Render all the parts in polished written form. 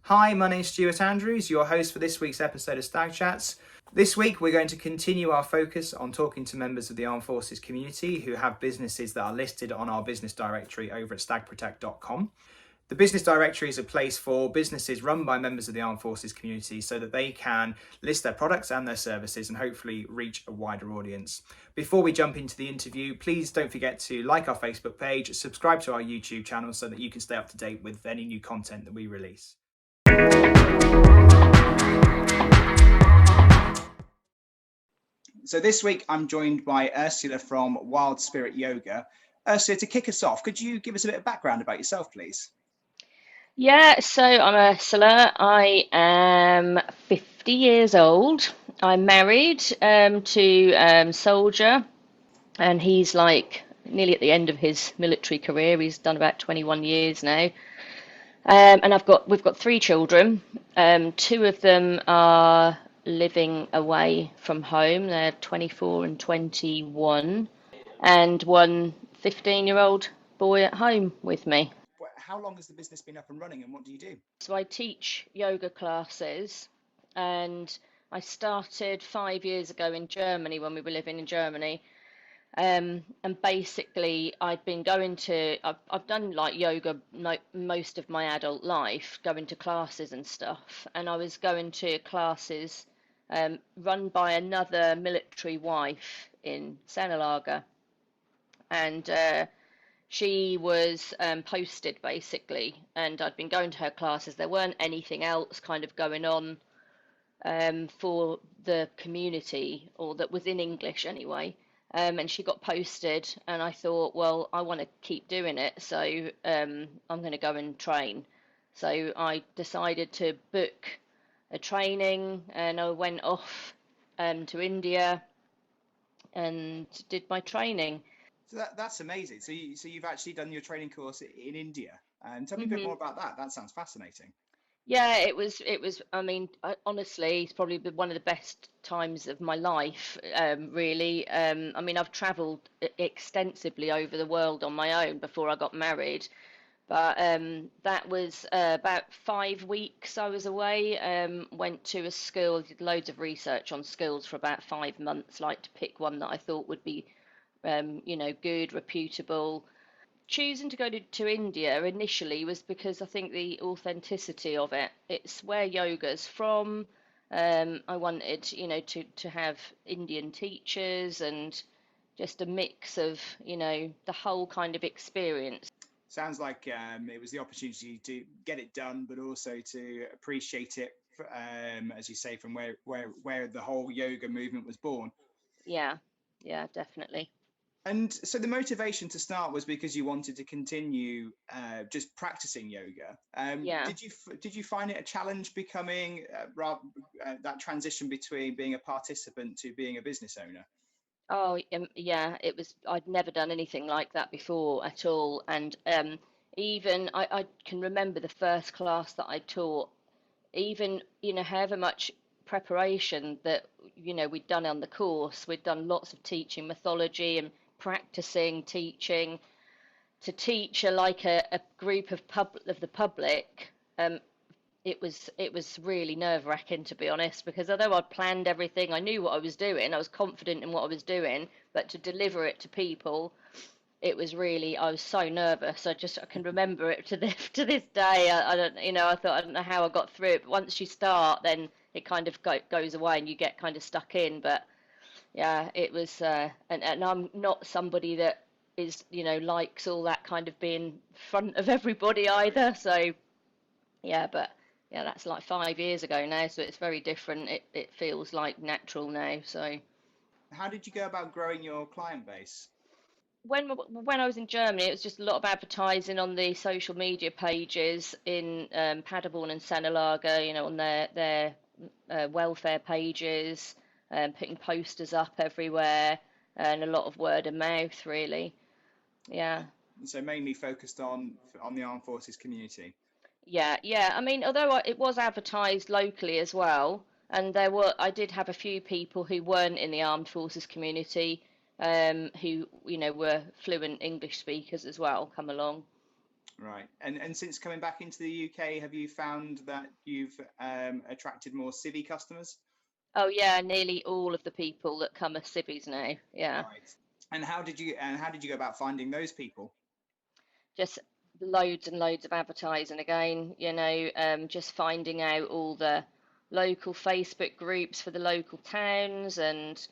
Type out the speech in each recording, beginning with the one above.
Hi, my name's Stuart Andrews, your host for this week's episode of Stag Chats. This week, we're going to continue our focus on talking to members of the Armed Forces community who have businesses that are listed on our business directory over at stagprotect.com. The business directory is a place for businesses run by members of the Armed Forces community so that they can list their products and their services and hopefully reach a wider audience. Before we jump into the interview, please don't forget to like our Facebook page, subscribe to our YouTube channel so that you can stay up to date with any new content that we release. So this week I'm joined by Ursula from Wild Spirit Yoga. Ursula, to kick us off, could you give us a bit of background about yourself, please? Yeah, so I'm Ursula. I am 50 years old. I'm married to Soldier, and he's like nearly at the end of his military career. He's done about 21 years now. And we've got three children. Two of them are living away from home. They're 24 and 21, and one 15-year-old boy at home with me. How long has the business been up and running and what do you do? So I teach yoga classes, and I started 5 years ago in Germany when we were living in Germany. And basically, I've done like yoga most of my adult life, going to classes and stuff. And I was going to classes run by another military wife in Senelager. And she was posted basically, and I'd been going to her classes. There weren't anything else kind of going on for the community, or that was in English anyway. And she got posted, and I thought, well, I want to keep doing it, so I'm going to go and train. So I decided to book a training, and I went off to India and did my training. So that's amazing. So you've actually done your training course in India. Tell me a bit more hmm about that. That sounds fascinating. Yeah, it was, I mean, honestly, it's probably been one of the best times of my life, really. I mean, I've traveled extensively over the world on my own before I got married, but that was about 5 weeks I was away. Went to a school, did loads of research on schools for about 5 months, like to pick one that I thought would be, good, reputable. Choosing to go to India initially was because I think the authenticity of it. It's where yoga's from. I wanted, to have Indian teachers and just a mix of, the whole kind of experience. Sounds like it was the opportunity to get it done, but also to appreciate it, as you say, from where the whole yoga movement was born. Yeah, yeah, definitely. And so the motivation to start was because you wanted to continue just practicing yoga. Yeah. Did you find it a challenge becoming that transition between being a participant to being a business owner? Oh, yeah, it was. I'd never done anything like that before at all. And even I can remember the first class that I taught, even, however much preparation that, we'd done on the course, we'd done lots of teaching mythology and practicing teaching to teach a group of the public. It was really nerve-wracking, to be honest, because although I'd planned everything, I knew what I was doing, I was confident in what I was doing, but to deliver it to people, it was really, I was so nervous. I can remember it to this day. I don't, I thought, I don't know how I got through it, but once you start, then it kind of goes away and you get kind of stuck in. But yeah, it was, and I'm not somebody that is, likes all that kind of being front of everybody either. So yeah, but yeah, that's like 5 years ago now, so it's very different. It feels like natural now. So How did you go about growing your client base? when I was in Germany, it was just a lot of advertising on the social media pages in Paderborn and Senelager, on their welfare pages, putting posters up everywhere, and a lot of word of mouth, really. Yeah. So mainly focused on the armed forces community. Yeah, yeah. I mean, although it was advertised locally as well, and I did have a few people who weren't in the armed forces community, who, were fluent English speakers as well, come along. Right. And since coming back into the UK, have you found that you've attracted more civvy customers? Oh yeah, nearly all of the people that come are civvies now. Yeah, Right. And how did you go about finding those people? just loads and loads of advertising again. Just finding out all the local Facebook groups for the local towns and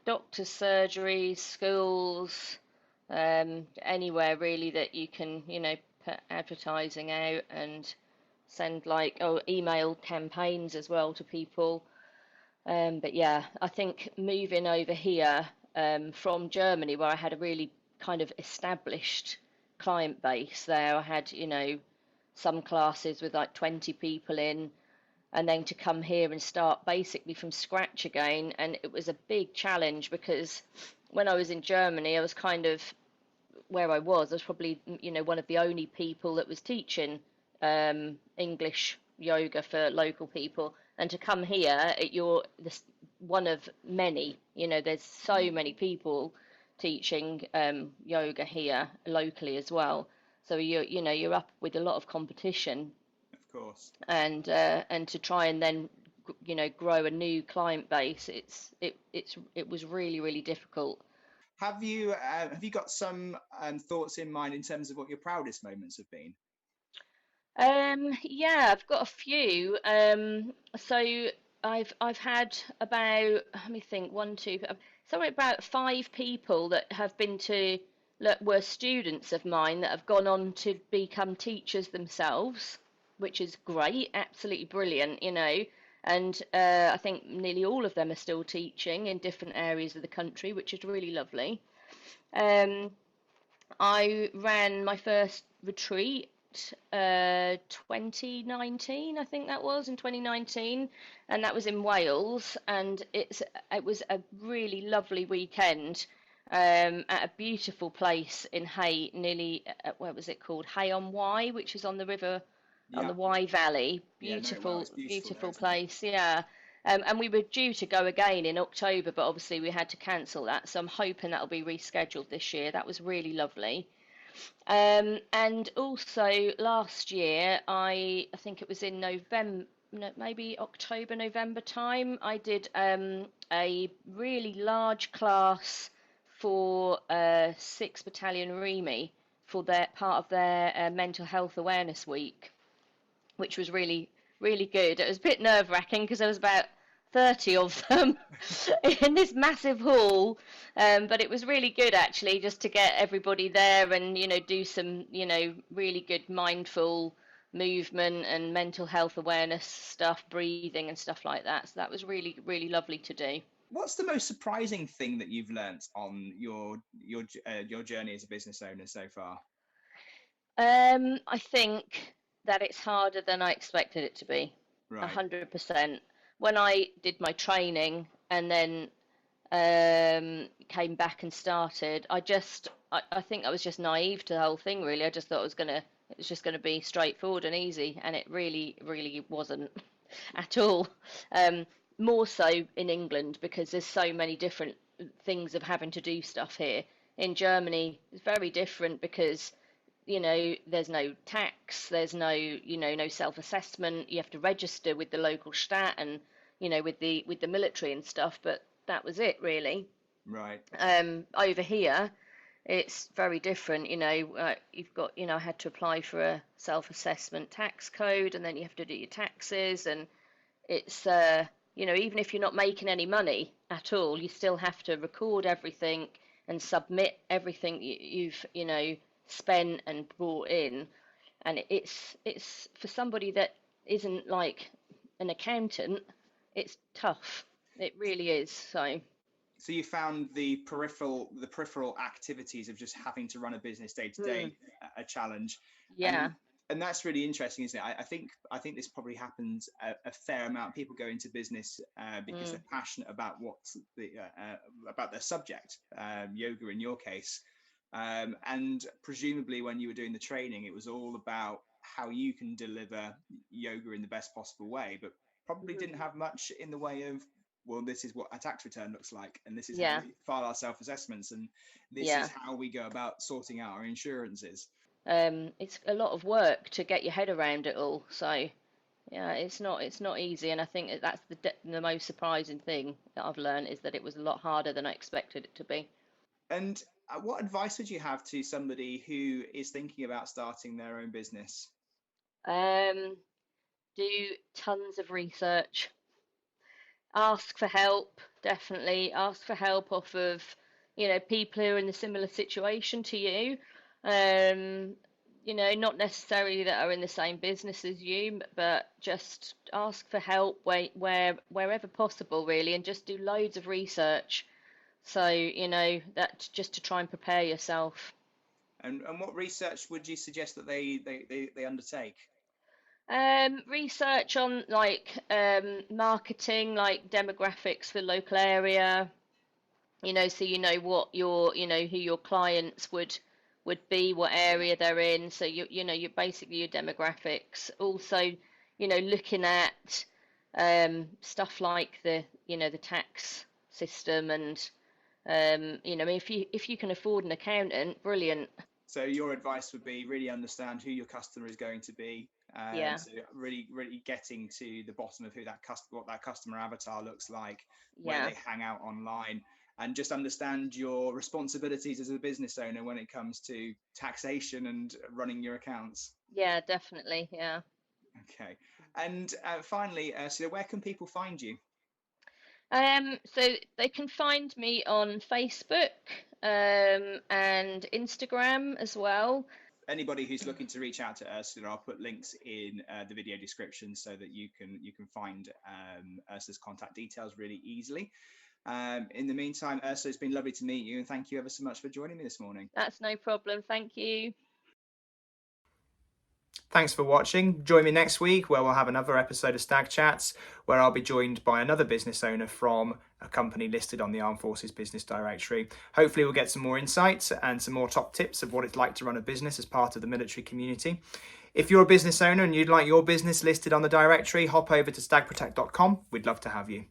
doctors' surgeries, schools, anywhere really that you can, put advertising out and send like email campaigns as well to people. But yeah, I think moving over here from Germany, where I had a really kind of established client base there, I had, some classes with like 20 people in, and then to come here and start basically from scratch again. And it was a big challenge because when I was in Germany, I was kind of where I was probably, one of the only people that was teaching English yoga for local people. And to come here, you're one of many. There's so many people teaching yoga here locally as well. So you're up with a lot of competition, Of course. and to try and then grow a new client base, it was really really difficult. Have you got some thoughts in mind in terms of what your proudest moments have been? Yeah, I've got a few. So I've had about, let me think, one, two, somewhere about five people that have been to that were students of mine that have gone on to become teachers themselves, which is great, absolutely brilliant, And I think nearly all of them are still teaching in different areas of the country, which is really lovely. Um, I ran my first retreat 2019, I think that was in 2019, and that was in Wales, and it was a really lovely weekend at a beautiful place in Hay, nearly what was it called? Hay on Wye, which is on the river, on Yeah. the Wye Valley. Yeah, no, well, Beautiful, it's beautiful there, beautiful isn't it? place. Yeah. And we were due to go again in October, but obviously we had to cancel that. So I'm hoping that'll be rescheduled this year. That was really lovely. And also last year, I think it was in November, no, maybe October, November time, I did a really large class for 6th Battalion Remy for their part of their mental health awareness week, which was really, really good. It was a bit nerve wracking because there was about 30 of them in this massive hall, but it was really good actually just to get everybody there and, do some, really good mindful movement and mental health awareness stuff, breathing and stuff like that. So that was really, really lovely to do. What's the most surprising thing that you've learnt on your journey as a business owner so far? I think that it's harder than I expected it to be. Right. 100%. When I did my training and then came back and started, I think I was just naive to the whole thing. Really, I just thought it was just gonna be straightforward and easy, and it really, really wasn't at all. Um, More so in England because there's so many different things of having to do stuff here. In Germany, it's very different because there's no tax, there's no self-assessment. You have to register with the local stat and with the military and stuff, but that was it really. Right. Over here, it's very different. You've got, I had to apply for a self-assessment tax code, and then you have to do your taxes, and it's even if you're not making any money at all, you still have to record everything and submit everything you've spent and brought in. And it's for somebody that isn't like an accountant, it's tough. It really is. So So you found the peripheral activities of just having to run a business day to mm, day a challenge, yeah. and and that's really interesting, isn't it? I think this probably happens a fair amount. People go into business because Mm, they're passionate about about their subject, yoga in your case, and presumably when you were doing the training, it was all about how you can deliver yoga in the best possible way, but probably mhm. didn't have much in the way of, well, this is what a tax return looks like, and this is how Yeah, we file our self assessments, and this is yeah. how we go about sorting out our insurances. it's a lot of work to get your head around it all. So yeah, it's not easy, and I think that's the most surprising thing that I've learned is that it was a lot harder than I expected it to be. And what advice would you have to somebody who is thinking about starting their own business? Um, do tons of research. Ask for help, definitely. Ask for help off of, people who are in a similar situation to you. Um, not necessarily that are in the same business as you, but just ask for help wherever possible, really, and just do loads of research. So, that just to try and prepare yourself. And what research would you suggest that they undertake? Research on like marketing, like demographics for local area, so what who your clients would be, what area they're in. So you're basically your demographics. Also, looking at stuff like the tax system and I mean, if you can afford an accountant, brilliant. So your advice would be really understand who your customer is going to be. Yeah, So really getting to the bottom of who what that customer avatar looks like, where yeah, they hang out online, and just understand your responsibilities as a business owner when it comes to taxation and running your accounts. yeah, definitely, yeah. Okay. And finally, Ursula, where can people find you? So they can find me on Facebook, and Instagram as well. Anybody who's looking to reach out to Ursula, I'll put links in the video description so that you can find Ursula's contact details really easily. In the meantime, Ursula, it's been lovely to meet you, and thank you ever so much for joining me this morning. That's no problem. Thank you. Thanks for watching. Join me next week where we'll have another episode of Stag Chats, where I'll be joined by another business owner from a company listed on the Armed Forces Business Directory. Hopefully we'll get some more insights and some more top tips of what it's like to run a business as part of the military community. If you're a business owner and you'd like your business listed on the directory, hop over to stagprotect.com. We'd love to have you.